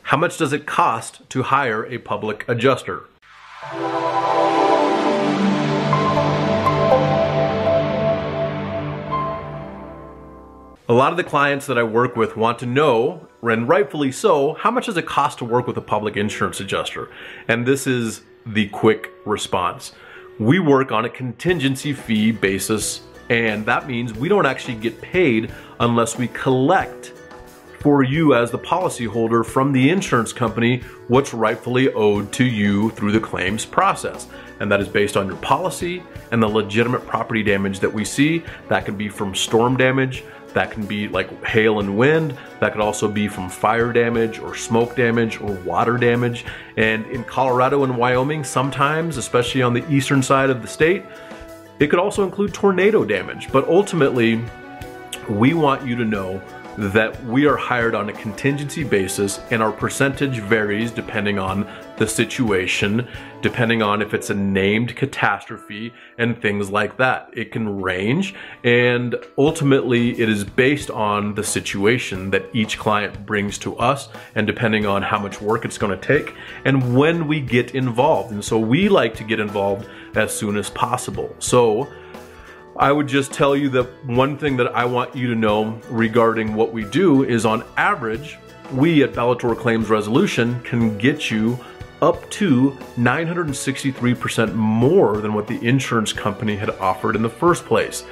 How much does it cost to hire a public adjuster? A lot of the clients that I work with want to know, and rightfully so, how much does it cost to work with a public insurance adjuster? And this is the quick response. We work on a contingency fee basis, and that means we don't actually get paid unless we collect for you as the policyholder from the insurance company what's rightfully owed to you through the claims process. And that is based on your policy and the legitimate property damage that we see. That can be from storm damage, that can be like hail and wind, that could also be from fire damage or smoke damage or water damage. And in Colorado and Wyoming, sometimes, especially on the eastern side of the state, it could also include tornado damage. But ultimately, we want you to know that we are hired on a contingency basis, and our percentage varies depending on the situation, depending on if it's a named catastrophe and things like that. It can range, and ultimately it is based on the situation that each client brings to us, and depending on how much work it's going to take and when we get involved. And so we like to get involved as soon as possible. So I would just tell you that one thing that I want you to know regarding what we do is, on average, we at Bellator Claims Resolution can get you up to 963% more than what the insurance company had offered in the first place.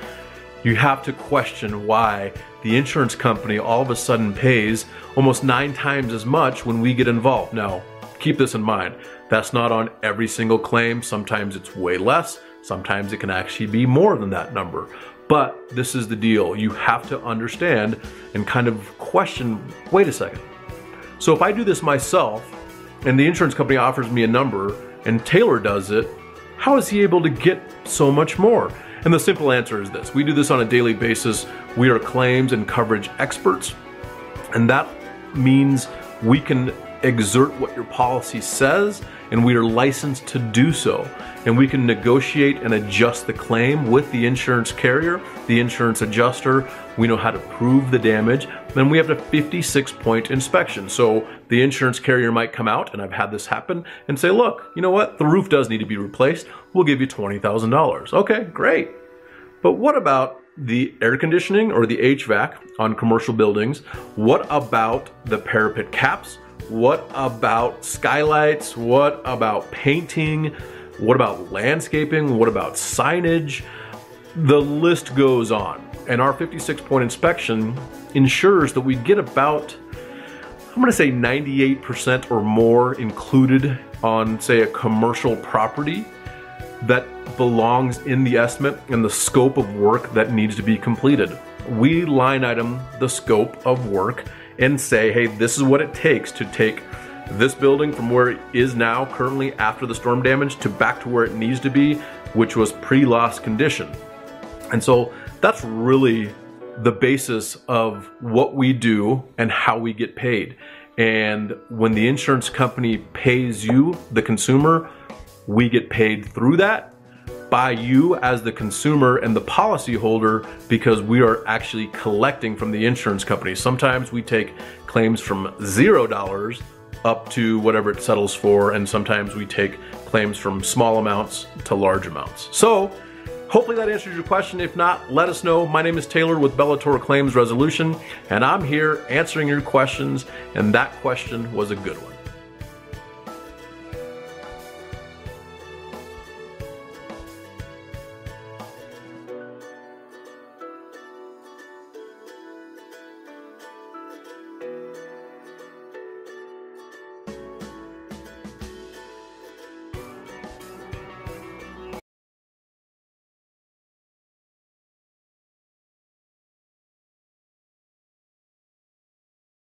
You have to question why the insurance company all of a sudden pays almost 9 times as much when we get involved. Now, keep this in mind. That's not on every single claim. Sometimes it's way less. Sometimes it can actually be more than that number. But this is the deal. You have to understand and kind of question, wait a second. So if I do this myself and the insurance company offers me a number and Taylor does it, how is he able to get so much more? And the simple answer is this. We do this on a daily basis. We are claims and coverage experts. And that means we can exert what your policy says, and we are licensed to do so. And we can negotiate and adjust the claim with the insurance carrier, the insurance adjuster. We know how to prove the damage. Then we have a 56-point inspection. So the insurance carrier might come out, and I've had this happen, and say, look, you know what? The roof does need to be replaced. We'll give you $20,000. Okay, great. But what about the air conditioning or the HVAC on commercial buildings? What about the parapet caps? What about skylights? What about painting? What about landscaping? What about signage? The list goes on. And our 56-point inspection ensures that we get about, I'm gonna say 98% or more included on, say, a commercial property that belongs in the estimate and the scope of work that needs to be completed. We line item the scope of work and say, hey, this is what it takes to take this building from where it is now currently after the storm damage to back to where it needs to be, which was pre-loss condition. And so that's really the basis of what we do and how we get paid. And when the insurance company pays you, the consumer, we get paid through that by you as the consumer and the policyholder, because we are actually collecting from the insurance company. Sometimes we take claims from $0 up to whatever it settles for, and sometimes we take claims from small amounts to large amounts. So hopefully that answers your question. If not, let us know. My name is Taylor with Bellator Claims Resolution, and I'm here answering your questions, and that question was a good one.